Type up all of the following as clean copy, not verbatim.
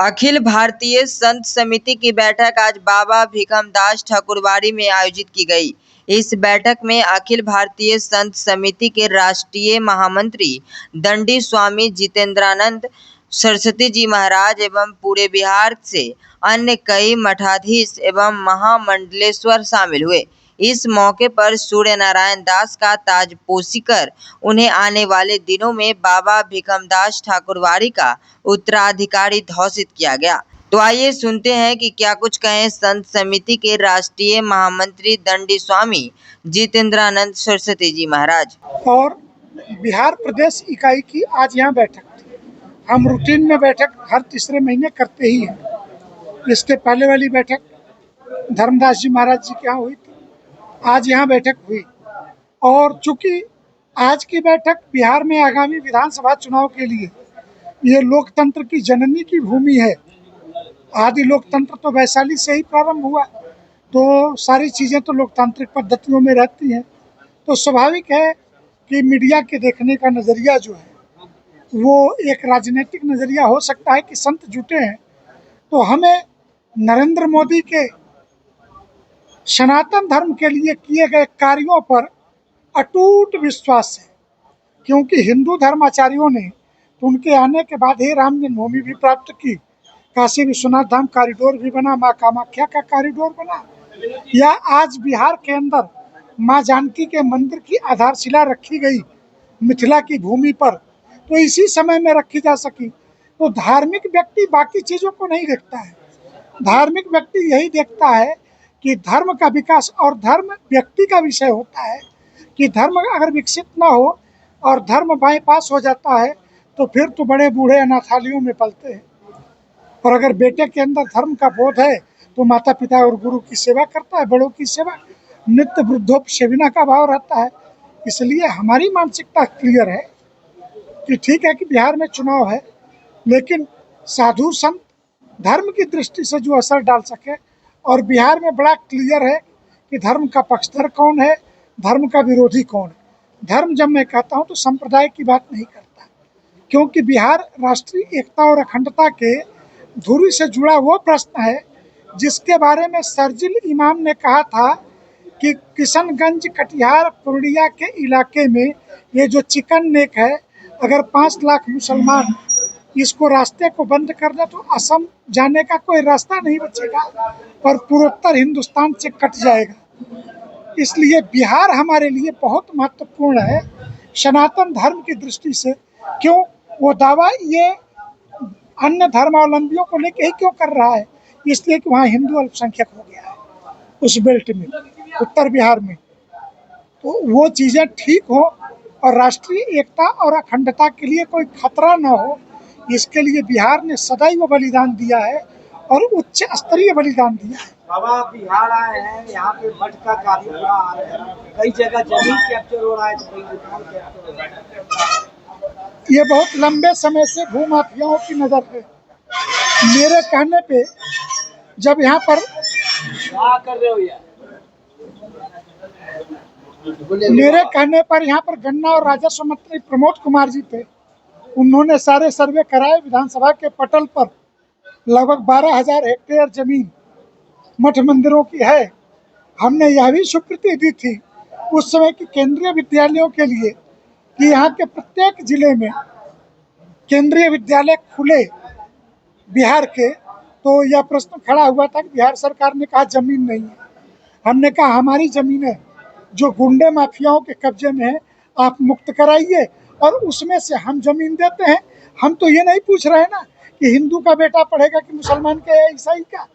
अखिल भारतीय संत समिति की बैठक आज बाबा भीखमदास ठाकुरबाड़ी में आयोजित की गई। इस बैठक में अखिल भारतीय संत समिति के राष्ट्रीय महामंत्री दंडी स्वामी जितेंद्रानंद सरस्वती जी महाराज एवं पूरे बिहार से अन्य कई मठाधीश एवं महामंडलेश्वर शामिल हुए। इस मौके पर सूर्य नारायण दास का ताजपोशी कर उन्हें आने वाले दिनों में बाबा भीखमदास ठाकुरबाड़ी का उत्तराधिकारी घोषित किया गया। तो आइए सुनते हैं कि क्या कुछ कहें संत समिति के राष्ट्रीय महामंत्री दंडी स्वामी जितेंद्रानंद सरस्वती जी महाराज। और बिहार प्रदेश इकाई की आज यहाँ बैठक थी। हम रूटीन में बैठक हर तीसरे महीने करते ही हैं। इसके पहले वाली बैठक धर्मदास जी महाराज जी के यहाँ हुई थी, आज यहाँ बैठक हुई। और चूंकि आज की बैठक बिहार में आगामी विधानसभा चुनाव के लिए ये लोकतंत्र की जननी की भूमि है। आदि लोकतंत्र तो वैशाली से ही प्रारंभ हुआ, तो सारी चीज़ें तो लोकतांत्रिक पद्धतियों में रहती हैं। तो स्वाभाविक है कि मीडिया के देखने का नज़रिया जो है वो एक राजनीतिक नज़रिया हो सकता है कि संत जुटे हैं। तो हमें नरेंद्र मोदी के सनातन धर्म के लिए किए गए कार्यों पर अटूट विश्वास है, क्योंकि हिंदू धर्माचार्यों ने तो उनके आने के बाद ही राम जन्मभूमि भी प्राप्त की, काशी विश्वनाथ धाम कॉरिडोर भी बना, माँ कामाख्या का कॉरिडोर बना, या आज बिहार के अंदर माँ जानकी के मंदिर की आधारशिला रखी गई मिथिला की भूमि पर, तो इसी समय में रखी जा सकी। तो धार्मिक व्यक्ति बाकी चीज़ों को नहीं देखता है। धार्मिक व्यक्ति यही देखता है कि धर्म का विकास, और धर्म व्यक्ति का विषय होता है कि धर्म अगर विकसित ना हो और धर्म बाईपास हो जाता है तो फिर तो बड़े बूढ़े अनाथालयों में पलते हैं। और अगर बेटे के अंदर धर्म का बोध है तो माता पिता और गुरु की सेवा करता है, बड़ों की सेवा, नित्य वृद्धोपसेविना का भाव रहता है। इसलिए हमारी मानसिकता क्लियर है कि ठीक है कि बिहार में चुनाव है, लेकिन साधु संत धर्म की दृष्टि से जो असर डाल सके, और बिहार में बड़ा क्लियर है कि धर्म का पक्षधर कौन है, धर्म का विरोधी कौन है। धर्म जब मैं कहता हूँ तो संप्रदाय की बात नहीं करता, क्योंकि बिहार राष्ट्रीय एकता और अखंडता के धुरी से जुड़ा वो प्रश्न है जिसके बारे में शर्जिल इमाम ने कहा था कि किशनगंज, कटिहार, पूर्णिया के इलाके में ये जो चिकन नेक है, अगर 5 लाख मुसलमान इसको रास्ते को बंद कर दे तो असम जाने का कोई रास्ता नहीं बचेगा और पूर्वोत्तर हिंदुस्तान से कट जाएगा। इसलिए बिहार हमारे लिए बहुत महत्वपूर्ण है सनातन धर्म की दृष्टि से। क्यों वो दावा ये अन्य धर्मावलंबियों को लेकर ही क्यों कर रहा है? इसलिए कि वहाँ हिंदू अल्पसंख्यक हो गया है उस बेल्ट में, उत्तर बिहार में। तो वो चीज़ें ठीक हो और राष्ट्रीय एकता और अखंडता के लिए कोई खतरा न हो, इसके लिए बिहार ने सदैव बलिदान दिया है और उच्च स्तरीय बलिदान दिया है। बाबा बिहार आए हैं, यहाँ पे मठ का काफी बुरा हाल है, कई जगह जमीन कैप्चर हो रहा है, कई दुकान कैप्चर हो रहा है। ये बहुत लंबे समय से भूमाफियाओं की नज़र है। मेरे कहने पे जब यहाँ पर कर रहे हो यार, मेरे कहने पर यहाँ पर गन्ना और राजस्व मंत्री प्रमोद कुमार जी थे, उन्होंने सारे सर्वे कराए। विधानसभा के पटल पर लगभग 12,000 हेक्टेयर जमीन मठ मंदिरों की है। हमने यह भी स्वीकृति दी थी उस समय की केंद्रीय विद्यालयों के लिए कि यहाँ के प्रत्येक जिले में केंद्रीय विद्यालय खुले बिहार के। तो यह प्रश्न खड़ा हुआ था कि बिहार सरकार ने कहा जमीन नहीं है। हमने कहा हमारी जमीन है जो गुंडे माफियाओं के कब्जे में है, आप मुक्त कराइए और उसमें से हम जमीन देते हैं। हम तो ये नहीं पूछ रहे ना कि हिंदू का बेटा पढ़ेगा कि मुसलमान का या ईसाई का।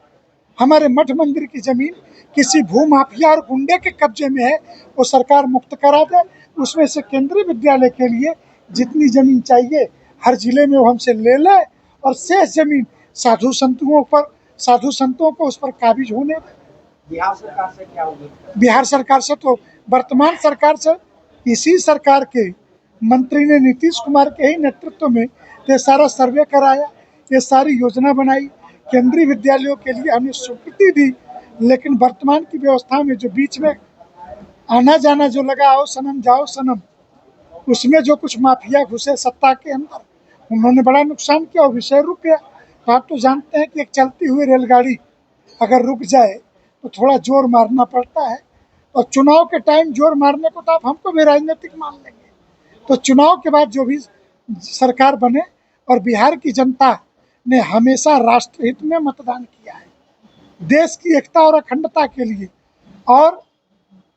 हमारे मठ मंदिर की जमीन किसी भूमाफिया और गुंडे के कब्जे में है, वो सरकार मुक्त करा दे। उसमें से केंद्रीय विद्यालय के लिए जितनी जमीन चाहिए हर जिले में वो हमसे ले ले, और शेष जमीन साधु संतों को उस पर काबिज होने दे। बिहार सरकार से क्या होगी? बिहार सरकार से तो वर्तमान सरकार से इसी सरकार के मंत्री ने नीतीश कुमार के ही नेतृत्व में ये सारा सर्वे कराया, ये सारी योजना बनाई, केंद्रीय विद्यालयों के लिए हमने स्वीकृति दी। लेकिन वर्तमान की व्यवस्था में जो बीच में आना जाना जो लगा, आओ सनम जाओ सनम, उसमें जो कुछ माफिया घुसे सत्ता के अंदर, उन्होंने बड़ा नुकसान किया और विषय रुक गया। तो आप तो जानते हैं कि एक चलती हुई रेलगाड़ी अगर रुक जाए तो थोड़ा जोर मारना पड़ता है, और चुनाव के टाइम जोर मारने को तो आप हमको भी राजनीतिक मान लेंगे। तो चुनाव के बाद जो भी सरकार बने, और बिहार की जनता ने हमेशा राष्ट्रहित में मतदान किया है, देश की एकता और अखंडता के लिए। और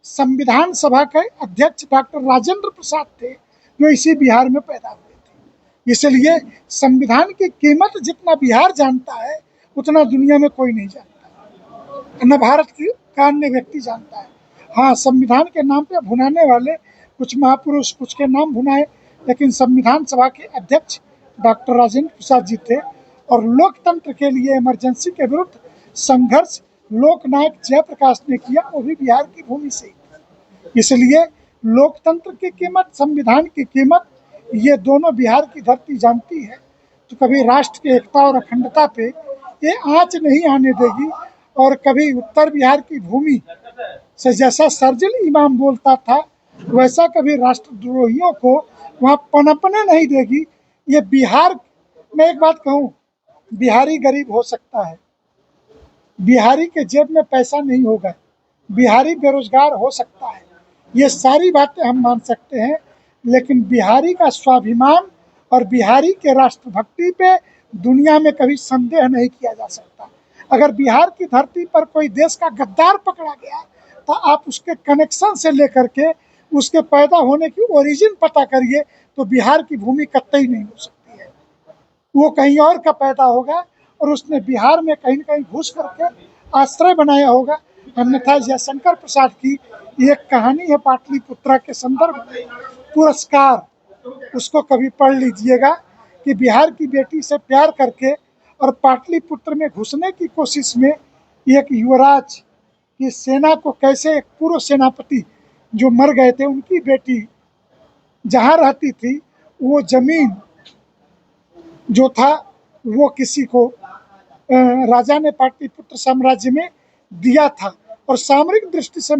संविधान सभा के अध्यक्ष डॉक्टर राजेंद्र प्रसाद थे जो इसी बिहार में पैदा हुए थे। इसलिए संविधान की कीमत जितना बिहार जानता है उतना दुनिया में कोई नहीं जानता, न भारत का अन्य व्यक्ति जानता है। हाँ, संविधान के नाम पे भुनाने वाले कुछ महापुरुष कुछ के नाम भुनाए, लेकिन संविधान सभा के अध्यक्ष डॉक्टर राजेंद्र प्रसाद जी थे। और लोकतंत्र के लिए इमरजेंसी के विरुद्ध संघर्ष लोकनायक जयप्रकाश ने किया, वो भी बिहार की भूमि से। इसलिए लोकतंत्र की कीमत, संविधान की कीमत, ये दोनों बिहार की धरती जानती है। तो कभी राष्ट्र की एकता और अखंडता पे ये आंच नहीं आने देगी। और कभी उत्तर बिहार की भूमि से जैसा सर्जिल इमाम बोलता था, वैसा कभी राष्ट्रद्रोहियों को वहाँ पनपने नहीं देगी। ये बिहार, मैं एक बात कहूँ, बिहारी गरीब हो सकता है, बिहारी के जेब में पैसा नहीं होगा, बिहारी बेरोजगार हो सकता है, ये सारी बातें हम मान सकते हैं, लेकिन बिहारी का स्वाभिमान और बिहारी के राष्ट्रभक्ति पे दुनिया में कभी संदेह नहीं किया जा सकता। अगर बिहार की धरती पर कोई देश का गद्दार पकड़ा गया तो आप उसके कनेक्शन से लेकर के उसके पैदा होने की ओरिजिन पता करिए, तो बिहार की भूमि कतई नहीं हो सकती है। वो कहीं और का पैदा होगा और उसने बिहार में कहीं न कहीं घुस करके आश्रय बनाया होगा। अन्यथा जयशंकर प्रसाद की एक कहानी है पाटलिपुत्रा के संदर्भ में, पुरस्कार, उसको कभी पढ़ लीजिएगा कि बिहार की बेटी से प्यार करके और पाटलिपुत्र में घुसने की कोशिश में एक युवराज की सेना को कैसे, एक पूर्व सेनापति जो मर गए थे उनकी बेटी जहाँ रहती थी वो जमीन जो था वो किसी को राजा ने पाटलिपुत्र साम्राज्य में दिया था, और सामरिक दृष्टि से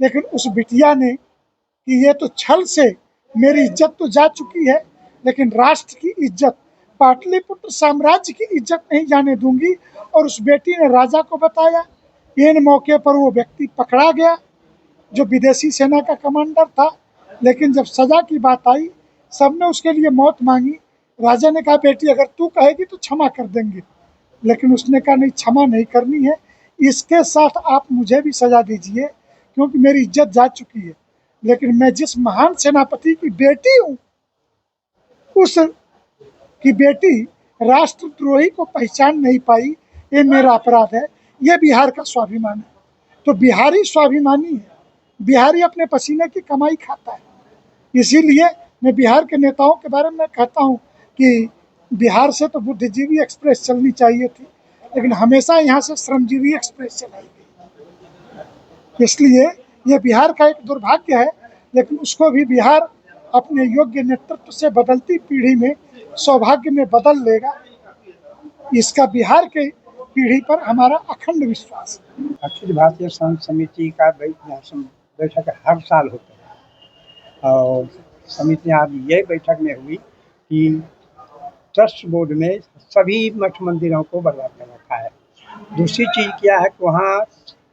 लेकिन उस बिटिया ने कि ये तो छल से मेरी इज्जत तो जा चुकी है, लेकिन राष्ट्र की इज्जत, पाटलिपुत्र साम्राज्य की इज्जत नहीं जाने दूंगी। और उस बेटी ने राजा को बताया। इन मौके पर वो व्यक्ति पकड़ा गया जो विदेशी सेना का कमांडर था, लेकिन जब सजा की बात आई सबने उसके लिए मौत मांगी। राजा ने कहा बेटी अगर तू कहेगी तो क्षमा कर देंगे, लेकिन उसने कहा नहीं, क्षमा नहीं करनी है, इसके साथ आप मुझे भी सजा दीजिए क्योंकि मेरी इज्जत जा चुकी है। लेकिन मैं जिस महान सेनापति की बेटी हूँ, उस की बेटी राष्ट्रद्रोही को पहचान नहीं पाई, ये मेरा अपराध है, ये बिहार का स्वाभिमान है। तो बिहारी स्वाभिमानी है, बिहारी अपने पसीने की कमाई खाता है। इसीलिए मैं बिहार के नेताओं के बारे में कहता हूँ कि बिहार से तो बुद्धिजीवी एक्सप्रेस चलनी चाहिए थी, लेकिन हमेशा यहाँ से श्रमजीवी एक्सप्रेस चलाई गई। इसलिए ये बिहार का एक दुर्भाग्य है, लेकिन उसको भी बिहार अपने योग्य नेतृत्व से बदलती पीढ़ी में सौभाग्य में बदल लेगा। इसका बिहार के पीढ़ी पर हमारा अखंड विश्वास है। अखिल भारतीय संघ समिति का बैठक हर साल होता है, और समिति आज ये बैठक में हुई कि ट्रस्ट बोर्ड में सभी मठ मंदिरों को बर्बाद कर रखा है। दूसरी चीज़ क्या है कि वहाँ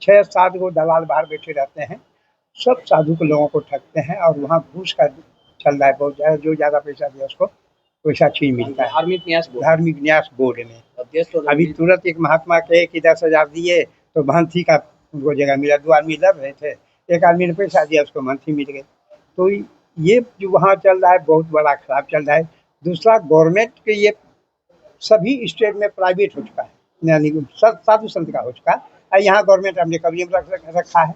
6-7 गो दलाल बाहर बैठे रहते हैं, सब साधु के लोगों को ठगते हैं, और वहाँ घूस का चल रहा है बहुत ज़्यादा। जो ज़्यादा पैसा दिया उसको पैसा छीन मिलता है। धार्मिक न्यास बोर्ड में अभी तुरंत एक महात्मा के कि 10,000 दिए तो महंथी का उनको जगह मिला। 2 आदमी लड़ रहे थे, एक आदमी ने पैसा दिया उसको महंथी मिल गए। तो ये जो वहाँ चल रहा है बहुत बड़ा खराब चल रहा है। दूसरा, गवर्नमेंट के ये सभी स्टेट में प्राइवेट हो चुका है, यानी साधु संत का हो चुका है। यहाँ गवर्नमेंट अपने कब्जे में रखा है,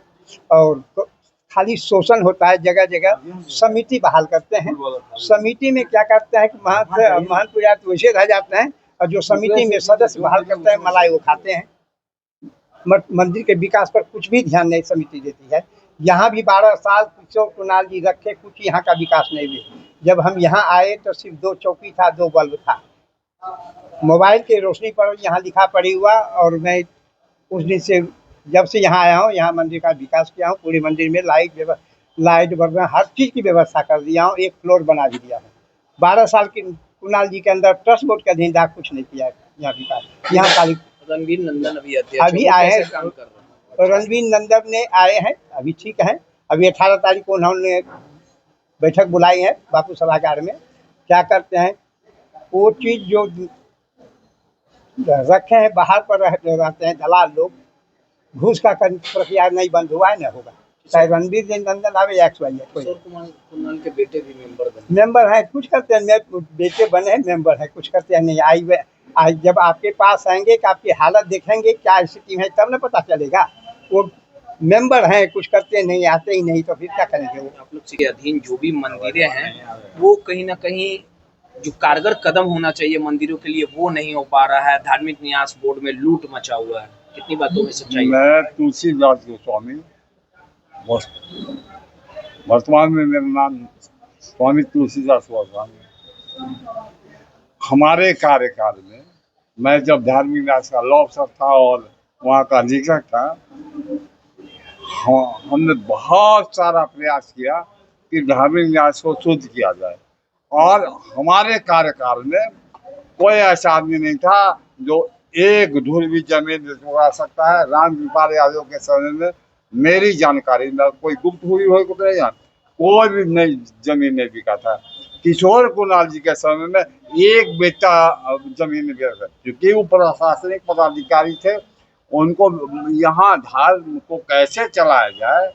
और तो खाली शोषण होता है। जगह जगह समिति बहाल करते हैं। समिति में क्या करते हैं कि महंत पुजारी वैसे रह जाते हैं, और जो समिति में सदस्य बहाल करते हैं मलाई वो खाते हैं। मंदिर के विकास पर कुछ भी ध्यान नहीं समिति देती है। यहाँ भी 12 साल किशोर कुणाल जी रखे, कुछ यहाँ का विकास नहीं हुआ। जब हम यहाँ आए तो सिर्फ 2 चौकी था, 2 बल्ब था। मोबाइल की रोशनी पर यहाँ लिखा पड़ी हुआ, और मैं उस दिन से जब से यहाँ आया हूँ, यहाँ मंदिर का विकास किया हूँ। पूरे मंदिर में लाइट बर्तन हर चीज़ की व्यवस्था कर दिया हूँ, एक फ्लोर बना भी दिया है। 12 साल की कुणाल जी के अंदर ट्रस्ट बोर्ड का अधीन कुछ नहीं किया है। यहाँ विकास, यहाँ काली रणवीर नंदन अभी अध्यक्ष अभी हैं, वो आए कैसे हैं। काम कर रहे हैं? रणवीर नंदन ने आए हैं, अभी ठीक है। अभी 18 तारीख को उन्होंने बैठक बुलाई है बापू सभागार में। क्या करते हैं, वो चीज़ जो रखे हैं बाहर पर रहते हैं दलाल लोग, घूस का प्रक्रिया नहीं बंद हुआ है, न होगा। चाहे रणवीर नंदन आवे या कोई किशोर कुमार कुणाल के बेटे भी मेंबर बने। मेंबर है, कुछ करते हैं, बेटे बने हैं मेंबर है, कुछ करते हैं नहीं। आई जब आपके पास आएंगे कि आपकी हालत देखेंगे क्या स्थिति है तब न पता चलेगा। वो मेंबर हैं, कुछ करते नहीं, आते ही नहीं, तो फिर क्या करेंगे वो। आप लोग के अधीन जो भी मंदिरें हैं वो कहीं ना कहीं जो कारगर कदम होना चाहिए मंदिरों के लिए वो नहीं हो पा रहा है। धार्मिक न्यास बोर्ड में लूट मचा हुआ है, कितनी बातों में सच्चाई है? मैं तुलसीदास गोस्वामी, वर्तमान में मेरा नाम स्वामी तुलसीदास गोस्वामी। हमारे कार्यकाल में मैं जब धार्मिक न्यास का लॉ अफसर था और वहाँ का अधीक्षक था, हमने बहुत सारा प्रयास किया कि धार्मिक न्यास को शुद्ध किया जाए। और हमारे कार्यकाल में कोई ऐसा आदमी नहीं था जो एक धूल भी जमीन उगा सकता है। रामकृपाल यादव के समय में मेरी जानकारी में कोई गुप्त हुई हो कोई भी नहीं जमीन नहीं बिका था। किशोर कुणाल जी के समय में एक बेटा जमीन नहीं बिका था, क्योंकि वो प्रशासनिक पदाधिकारी थे। उनको यहाँ धर्म को कैसे चलाया जाए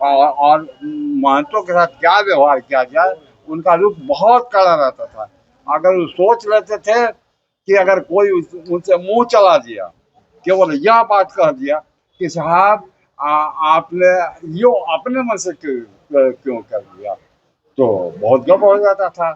और महंतों के साथ क्या व्यवहार किया जाए, उनका रुख बहुत कड़ा रहता था। अगर वो सोच लेते थे कि अगर कोई उनसे मुंह चला दिया, केवल यह बात कह दिया कि साहब आपने यो अपने मन से क्यों कर दिया, तो बहुत गप हो जाता था।